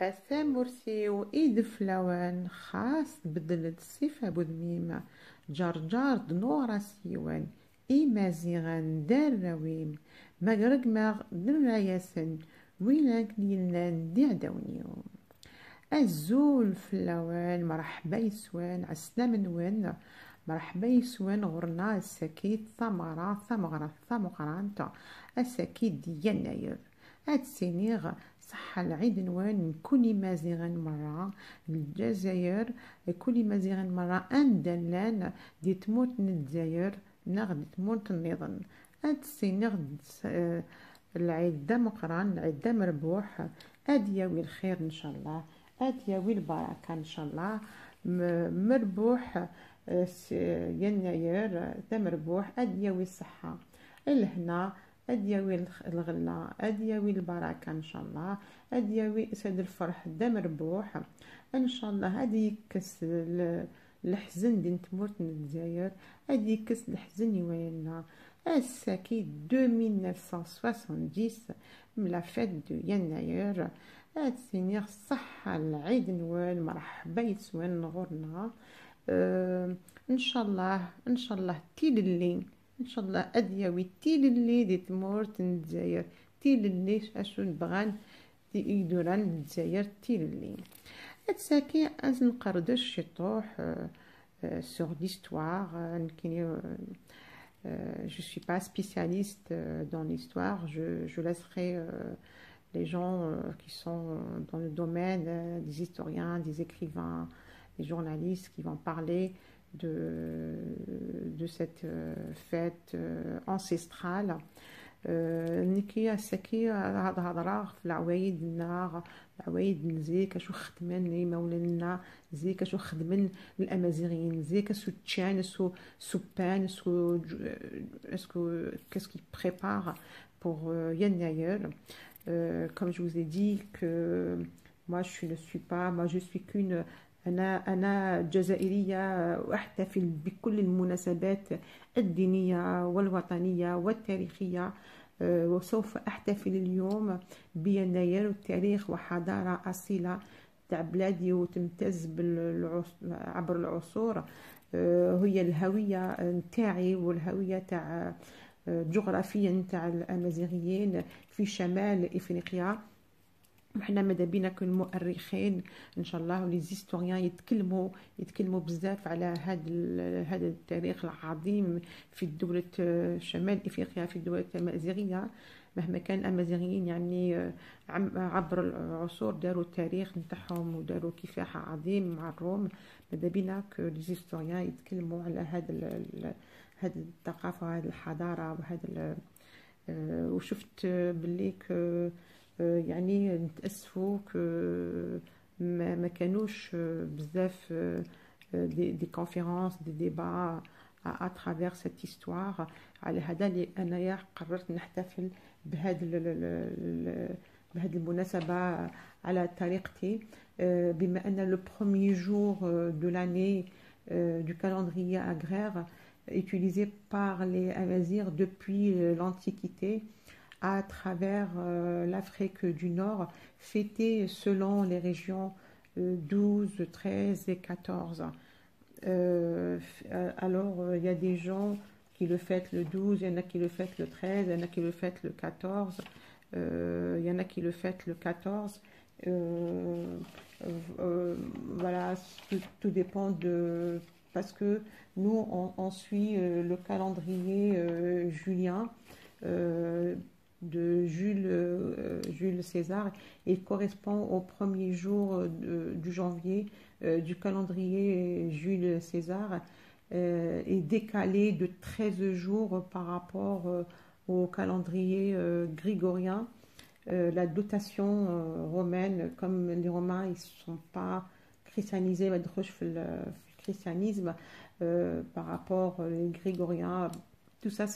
السامورسي وإيد فلاوان خاص بدلت الصفة بودميم جرجار دنورا سيوان إيمازيغان دارويم مغرق ماغ درعياسن وينك ليلان دي عداونيو الزول فلاوان مرحبا يسوان عسنا من وين مرحبا يسوان غرنا السكيت ثمرة ثمغرة ثمغرانتا السكيت دي يناير هاد سينيغ صح العيد نوان كل مازيغان مرة الجزائر كل مازيغان مرة أندلان دي تموت الجزائر نغد تموت النظام هاد سينيغ العيد دا مقران العيد دا مربوح أدياوي الخير إن شاء الله أدياوي البركة إن شاء الله مربوح يناير دا مربوح أدياوي الصحة الهنا أدياوي الغلة أدياوي البركة إن شاء الله أدياوي أسد الفرح دا مربوح إن شاء الله هادي يكس الحزن دين تموت الجزائر هادي يكس الحزن يوينا الساكي 2970 ملا فات دو يناير هاد سينيغ صحة العيد نوال مرحبا يسوان غورنا ان شاء الله ان شاء الله تيل الليل ان شاء الله ادياوي تيل الليل دي تمورت الجزائر تيل الليل اشو نبغان يدوران الجزائر تيل الليل هاد ساكي از نقردش شطوح sur l'histoire je suis pas spécialiste dans l'histoire, je laisserai les gens qui sont dans le domaine, des historiens, des écrivains, des journalistes qui vont parler de cette fête ancestrale. نكي سكي هضره في العوايد لنا العوايد نزيك شو خدمن لي مولنا زيك شو خدمن الامازيغيين زيك سو تشان سو بان سو اسكو qu'est-ce qu'ils préparent pour يناير comme je vous ai dit que moi je ne suis pas moi je suis qu'une أنا جزائرية وأحتفل بكل المناسبات الدينية والوطنية والتاريخية وسوف أحتفل اليوم بيناير التاريخ وحضارة أصيلة تاع بلادي وتمتاز عبر العصور هي الهوية نتاعي والهوية تاع جغرافيا نتاع الأمازيغيين في شمال إفريقيا. وحنا ماذا بينا كالمؤرخين ان شاء الله ولي زيستوريان يتكلموا بزاف على هذا التاريخ العظيم في دولة شمال افريقيا في الدول الامازيغيه مهما كان الامازيغيين يعني عبر العصور داروا التاريخ نتاعهم وداروا كفاح عظيم مع الروم ماذا بينا لي زيستوريان يتكلموا على هذه الثقافه وهذه الحضاره وهذا وشفت باللي يعني نتأسفوا ما كانوش بزاف دي كونفيرونس دي ديبا à travers cette histoire على هذا اللي أنايا قررت نحتفل بهذه المناسبة على طريقتي بما أن le premier jour de l'année du calendrier agraire utilisé par les Amazirs depuis l'Antiquité à travers l'Afrique du Nord, fêté selon les régions 12, 13 et 14. Alors, il y a des gens qui le fêtent le 12, il y en a qui le fêtent le 13, il y en a qui le fêtent le 14, il y en a qui le fêtent le 14. Voilà, tout dépend de... Parce que nous, on suit le calendrier julien, de Jules César et correspond au premier jour du janvier du calendrier Jules César est décalé de 13 jours par rapport au calendrier grégorien. La dotation romaine, comme les Romains ils ne sont pas christianisés, le christianisme par rapport aux grégoriens, tout ça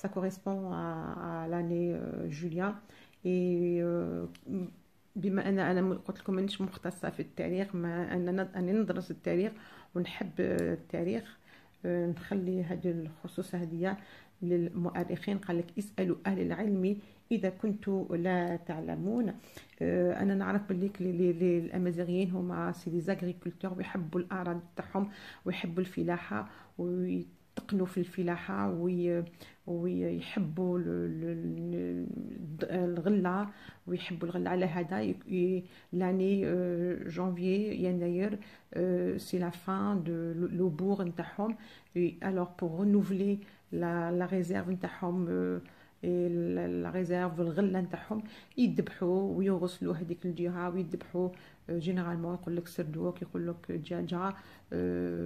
ça correspond à l'année julien et بما أنا قلت لكم مانيش مختصة في التاريخ ما أنا ندرس التاريخ ونحب التاريخ نخلي هذه الخصوص هذه للمؤرخين قال لك اسألوا أهل العلم اذا كنتم لا تعلمون. انا نعرف باللي الامازيغيين هما سي دي زاغريكولتور، ويحبوا الاراضي تاعهم ويحبوا الفلاحه ويتقنوا في الفلاحه ويحبوا الغله، ويحبوا الغله. على هذا لاني جانفي يناير سي لا فان دو لوبور نتاعهم. الوغ بور رينوفلي لا ريزيرف نتاعهم، لا ريزيرف الغله نتاعهم، يذبحوا ويغسلوا هذيك الجهه ويذبحوا. جينيرالمون يقول لك سردوك، يقول لك دجاجه،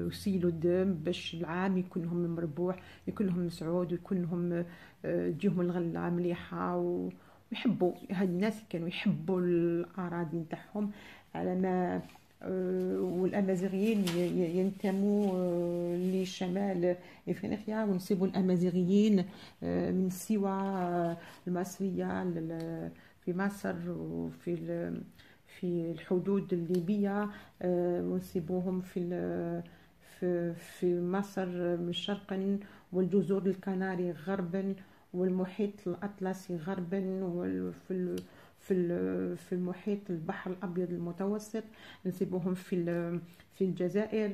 وسيلوا الدم باش العام يكون لهم مربوح، يكون لهم مسعود، ويكون لهم تجيهم الغله مليحه. ويحبوا هاد الناس كانوا يحبوا الاراضي نتاعهم. على ما والامازيغيين ينتموا لشمال افريقيا، ونسيبوا الامازيغيين من سيوا المصريه في مصر وفي في الحدود الليبيه، ونسيبوهم في مصر من شرقا، والجزر الكناري غربا، والمحيط الأطلسي غربا، وفي في المحيط البحر الأبيض المتوسط نسيبوهم في الجزائر.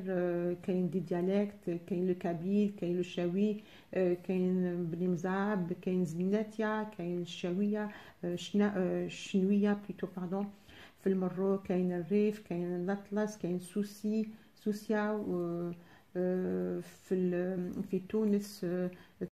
كاين دي ديالكت، كاين لو كابيل، كاين لو شاوي، كاين بني مزعب، كاين زناتيا، كاين الشاوية، الشنوية بليتو باردون. في المروك كاين الريف، كاين الأطلس، كاين سوسيا. في تونس